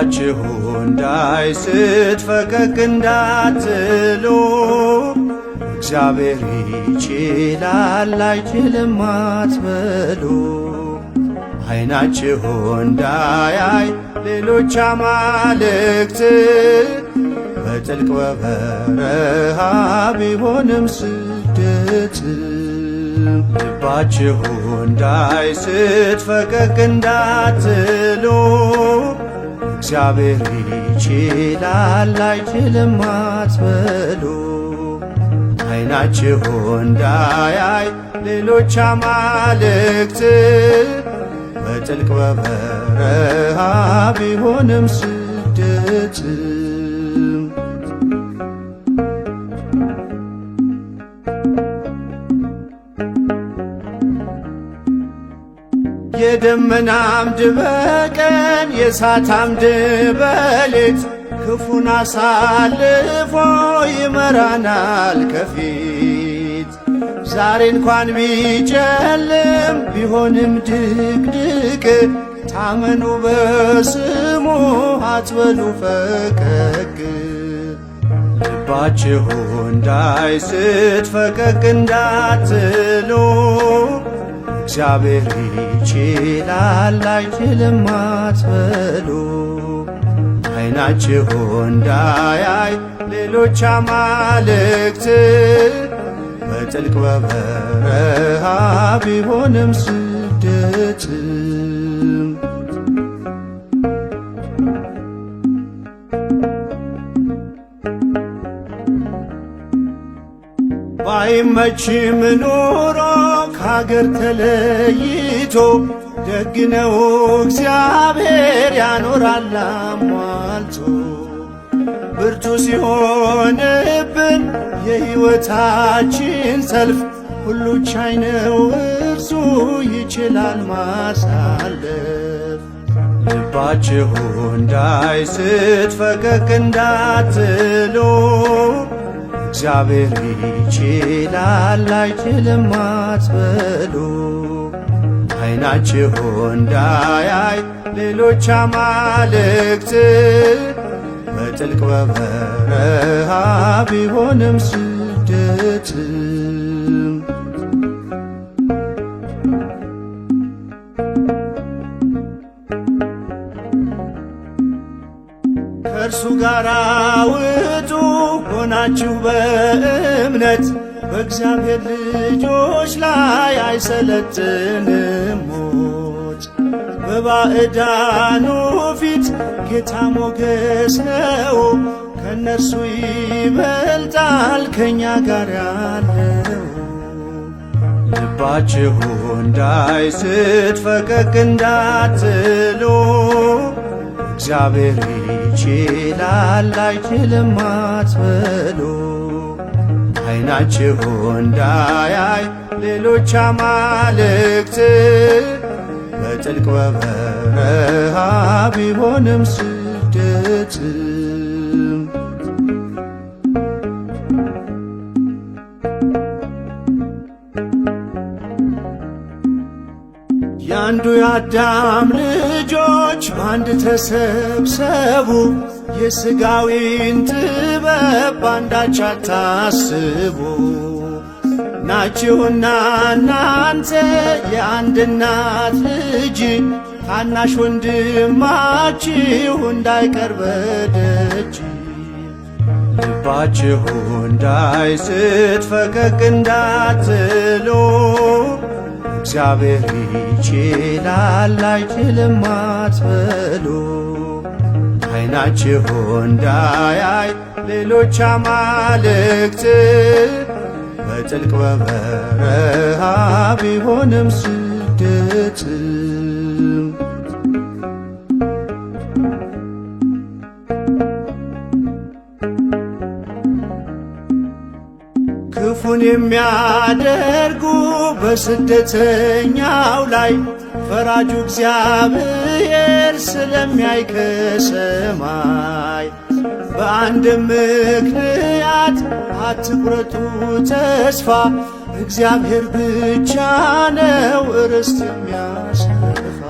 ልባችሁ እንዳይስት ፈቀቅ እንዳትሉ እግዚአብሔር ይችላል አይችልም አትበሉ። ዓይናችሁ እንዳያይ ሌሎች አማልክት በጥልቅ በበረሃ ቢሆንም ስደት ልባችሁ እንዳይስት ፈቀቅ እንዳትሉ እግዚአብሔር ይችላል አይችልም አትበሉ። ዓይናችሁ እንዳያይ ሌሎች አማልክት በጥልቅ በበረሃ ቢሆንም ስደት የደመና አምድ በቀን የእሳት አምድ በሌት ክፉን አሳልፎ ይመራናል ከፊት። ዛሬ እንኳን ቢጨልም ቢሆንም ድቅድቅ ታመኑ በስሙ አትበሉ ፈቀቅ። ልባችሁ እንዳይስት ፈቀቅ እንዳትሉ እግዚአብሔር ይችላል አይችልም አትበሉ። ዓይናችሁ እንዳያይ ሌሎች አማልክት በጥልቅ በበረሃ ቢሆንም ስደት ባይመችም ኑሮ ከአገር ተለይቶ ደግ ነው እግዚአብሔር ያኖራል አሟልቶ። ብርቱ ሲሆንብን የሕይወታችን ሰልፍ ሁሉ ቻይ ነው እርሱ ይችላል ማሳለፍ። ልባችሁ እንዳይስት ፈቀቅ እንዳትሉ እግዚአብሔር ይችላል አይችልም አትበሉ። ዓይናችሁ እንዳያይ ሌሎች አማልክት በጥልቅ በበረሃ ቢሆንም ስደት ከእርሱ ጋር ውጡ ሆናችሁ በእምነት በእግዚአብሔር ልጆች ላይ አይሰለጥንም ሞት። በባዕዳኑ ፊት ጌታ ሞገስ ነው፣ ከእነርሱ ይበልጣል ከእኛ ጋር ያለው። ልባችሁ እንዳይስት ፈቀቅ እንዳትሉ እግዚአብሔር ይችላል አይችልም አትበሉ። ዓይናችሁ እንዳያይ ሌሎች አማልክት በጥልቅ በበረሃ ቢሆንም ስደት የአንዱ የአዳም ልጆች በአንድ ተሰብሰቡ፣ የሥጋዊን ጥበብ ባንዳች አታስቡ። ናችሁና እናንተ የአንድ እናት ልጅ ታናሽ ወንድማችሁ እንዳይቀር በደጅ። ልባችሁ እንዳይስት ፈቀቅ እንዳትሉ እግዚአብሔር ይችላል አይችልም አትበሉ። ዓይናችሁ እንዳያይ ሌሎች አማልክት በጥልቅ በበረሃ ቢሆንም ስደት ክፉን የሚያደርጉ በስደተኛው ላይ ፈራጁ እግዚአብሔር ስለሚያይ ከሰማይ። በአንድ ምክንያት አትቁረጡ ተስፋ፣ እግዚአብሔር ብቻ ነው ርስት የሚያሰፋ።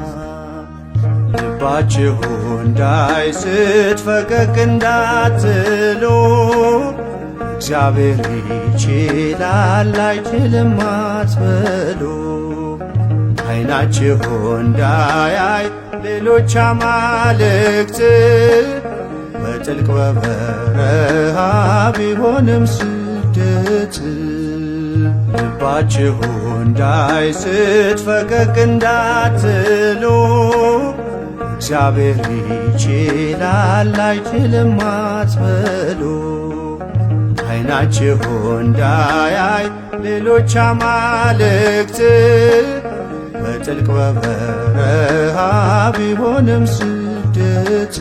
ልባችሁ እንዳይስት ፈቀቅ እንዳትሉ እግዚአብሔር ይችላል አይችልም አትበሉ። ዓይናችሁ እንዳያይ ሌሎች አማልክት በጥልቅ በበረሃ ቢሆንም ስደት ልባችሁ እንዳይስት ፈቀቅ እንዳትሉ እግዚአብሔር ይችላል አይችልም አትበሉ። ዓይናችሁ እንዳያይ ሌሎች አማልክት በጥልቅ በበረሃ ቢሆንም ስደት